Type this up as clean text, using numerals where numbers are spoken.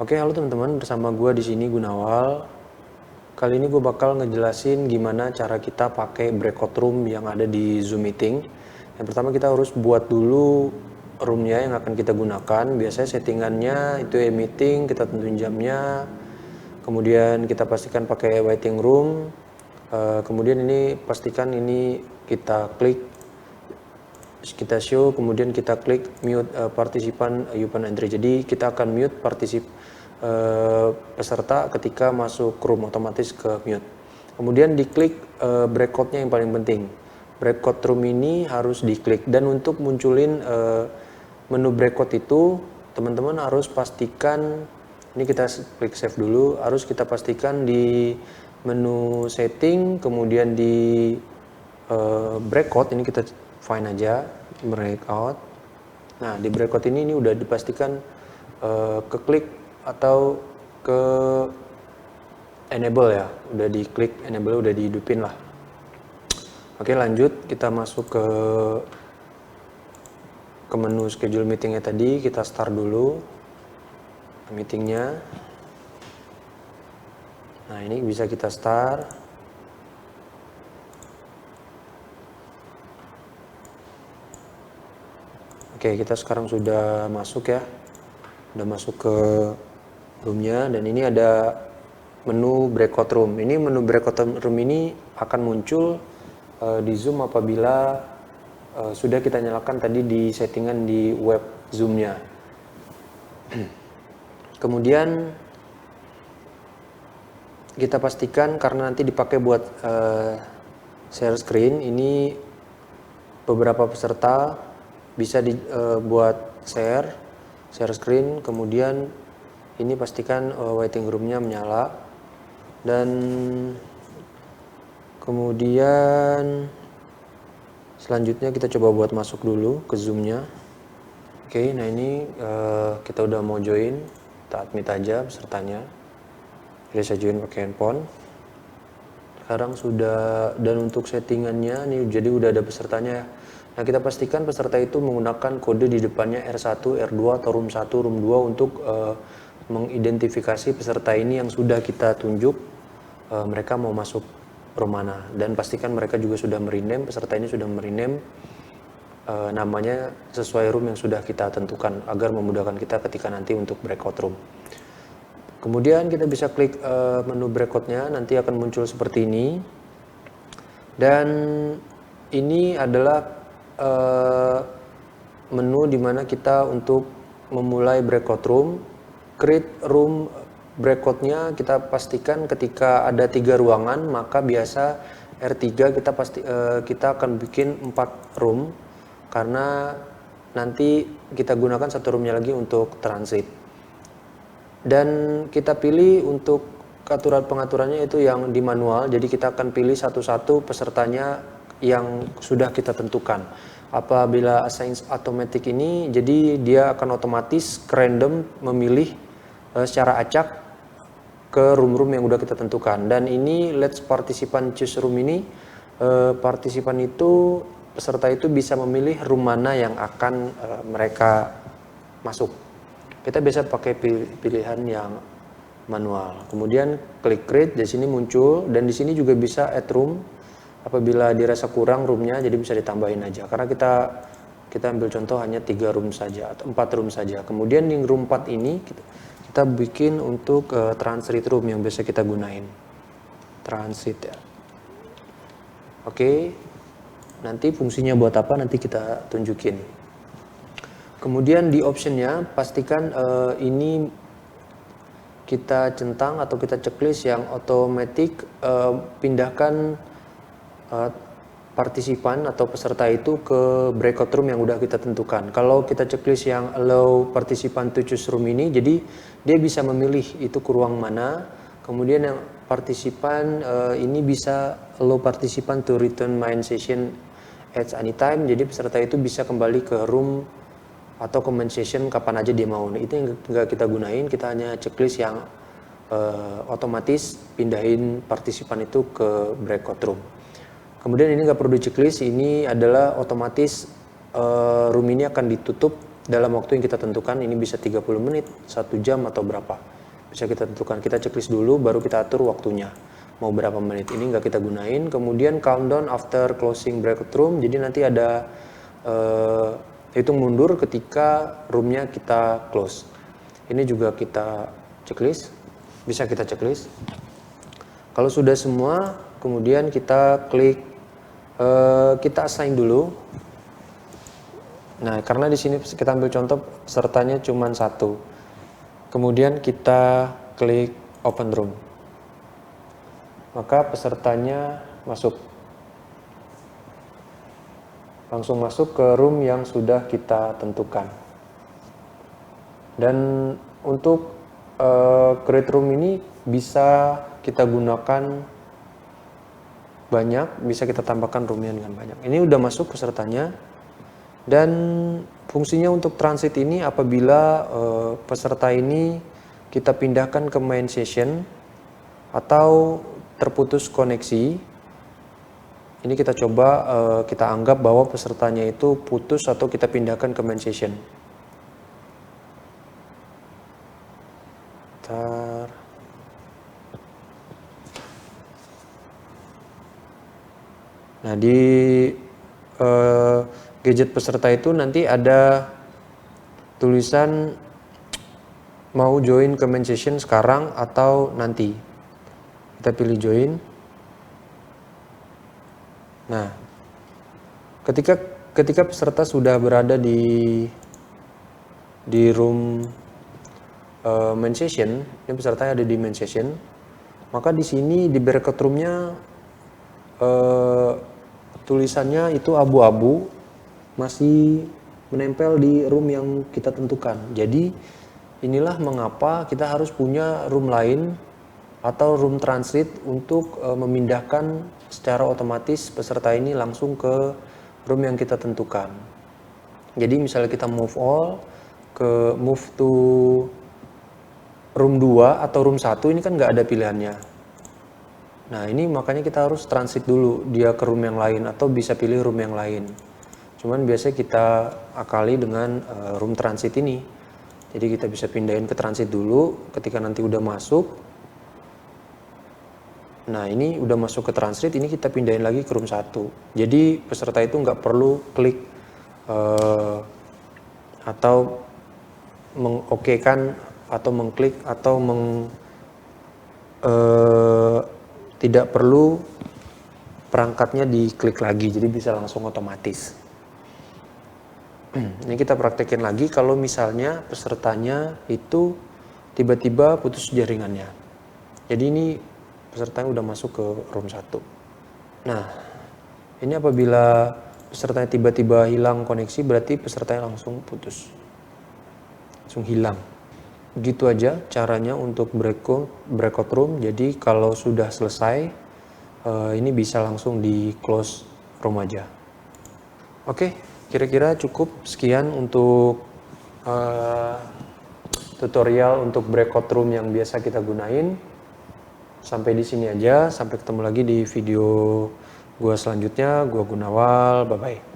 Oke, halo teman-teman, bersama gue di sini Gunawal. Kali ini gue bakal ngejelasin gimana cara kita pakai breakout room yang ada di Zoom Meeting. Yang pertama kita harus buat dulu roomnya yang akan kita gunakan. Biasanya settingannya itu meeting, kita tentuin jamnya. Kemudian kita pastikan pakai waiting room. Kemudian ini pastikan ini kita klik, kita show, kemudian kita klik mute partisipan open entry. Jadi kita akan mute peserta ketika masuk room, otomatis ke mute. Kemudian diklik breakoutnya yang paling penting. Breakout room ini harus diklik, dan untuk munculin menu breakout itu teman-teman harus pastikan, ini kita klik save dulu, harus kita pastikan di menu setting, kemudian di breakout ini kita find aja breakout. Nah, di breakout ini udah dipastikan keklik atau ke enable ya, udah diklik enable, udah dihidupin lah. Oke, lanjut kita masuk ke menu schedule meetingnya tadi. Kita start dulu meetingnya. Nah, ini bisa kita start. Oke, kita sekarang sudah masuk ya, udah masuk ke roomnya, dan ini ada menu breakout room. Ini menu breakout room ini akan muncul di Zoom apabila sudah kita nyalakan tadi di settingan di web Zoom-nya. Kemudian kita pastikan, karena nanti dipakai buat share screen, ini beberapa peserta bisa buat share screen. Kemudian ini pastikan waiting room-nya menyala, dan kemudian selanjutnya kita coba buat masuk dulu ke Zoom-nya. Oke, nah ini kita udah mau join, kita admit aja pesertanya. Jadi saya join pakai handphone. Sekarang sudah, dan untuk settingannya nih jadi udah ada pesertanya. Nah, kita pastikan peserta itu menggunakan kode di depannya R1, R2 atau room 1, room 2 untuk mengidentifikasi peserta ini yang sudah kita tunjuk mereka mau masuk room mana, dan pastikan mereka juga sudah merename, peserta ini sudah merename namanya sesuai room yang sudah kita tentukan agar memudahkan kita ketika nanti untuk breakout room. Kemudian kita bisa klik menu breakoutnya, nanti akan muncul seperti ini, dan ini adalah menu dimana kita untuk memulai breakout room. Create room breakoutnya kita pastikan ketika ada 3 ruangan, maka biasa R3 kita akan bikin 4 room, karena nanti kita gunakan satu roomnya lagi untuk transit. Dan kita pilih untuk pengaturannya itu yang di manual, jadi kita akan pilih satu-satu pesertanya yang sudah kita tentukan. Apabila assign automatic ini, jadi dia akan otomatis random memilih secara acak ke room-room yang udah kita tentukan. Dan ini let's participant choose room ini, partisipan itu, peserta itu bisa memilih room mana yang akan mereka masuk. Kita bisa pakai pilihan yang manual. Kemudian klik create, di sini muncul, dan di sini juga bisa add room. Apabila dirasa kurang roomnya, jadi bisa ditambahin aja. Karena kita ambil contoh hanya 3 room saja atau 4 room saja. Kemudian di room 4 ini kita bikin untuk transit room yang biasa kita gunain. Transit ya. Oke. Nanti fungsinya buat apa nanti kita tunjukin. Kemudian di optionnya pastikan ini kita centang atau kita checklist yang otomatis pindahkan partisipan atau peserta itu ke breakout room yang udah kita tentukan. Kalau kita checklist yang allow participant to choose room ini, jadi dia bisa memilih itu ke ruang mana. Kemudian yang partisipan ini bisa allow participant to return main session at any time. Jadi peserta itu bisa kembali ke room atau ke main session kapan aja dia mau. Nah, itu yang nggak kita gunain, kita hanya checklist yang otomatis pindahin partisipan itu ke breakout room. Kemudian ini nggak perlu checklist, ini adalah otomatis room ini akan ditutup dalam waktu yang kita tentukan. Ini bisa 30 menit, 1 jam atau berapa. Bisa kita tentukan, kita checklist dulu baru kita atur waktunya. Mau berapa menit, ini nggak kita gunain. Kemudian countdown after closing breakout room, jadi nanti ada hitung mundur ketika roomnya kita close. Ini juga kita checklist, bisa kita checklist. Kalau sudah semua, kemudian kita klik, kita assign dulu. Nah, karena di sini kita ambil contoh pesertanya cuma 1. Kemudian kita klik open room. Maka pesertanya masuk. Langsung masuk ke room yang sudah kita tentukan. Dan untuk create room ini bisa kita gunakan banyak, bisa kita tambahkan roomnya dengan banyak. Ini udah masuk pesertanya. Dan fungsinya untuk transit ini apabila peserta ini kita pindahkan ke main session atau terputus koneksi. Ini kita coba kita anggap bahwa pesertanya itu putus atau kita pindahkan ke main session. Bentar. Nah, di gadget peserta itu nanti ada tulisan mau join ke main session sekarang atau nanti. Kita pilih join. Nah, ketika peserta sudah berada di room main session, ini pesertanya ada di main session, maka di sini di breakout roomnya tulisannya itu abu-abu, masih menempel di room yang kita tentukan. Jadi inilah mengapa kita harus punya room lain atau room transit untuk memindahkan secara otomatis peserta ini langsung ke room yang kita tentukan. Jadi misalnya kita move to room 2 atau room 1, ini kan nggak ada pilihannya. Nah, ini makanya kita harus transit dulu dia ke room yang lain atau bisa pilih room yang lain. Cuman biasanya kita akali dengan room transit ini. Jadi kita bisa pindahin ke transit dulu, ketika nanti udah masuk. Nah, ini udah masuk ke transit, ini kita pindahin lagi ke room 1. Jadi peserta itu nggak perlu klik atau mengokekan atau mengklik atau tidak perlu perangkatnya diklik lagi, jadi bisa langsung otomatis. Ini kita praktekin lagi kalau misalnya pesertanya itu tiba-tiba putus jaringannya. Jadi ini pesertanya udah masuk ke room 1. Nah, ini apabila pesertanya tiba-tiba hilang koneksi, berarti pesertanya langsung putus. Langsung hilang. Gitu aja caranya untuk breakout room. Jadi kalau sudah selesai, ini bisa langsung di close room aja. Oke, kira-kira cukup sekian untuk tutorial untuk breakout room yang biasa kita gunain. Sampai di sini aja, sampai ketemu lagi di video gua selanjutnya. Gua Gunawal, bye-bye.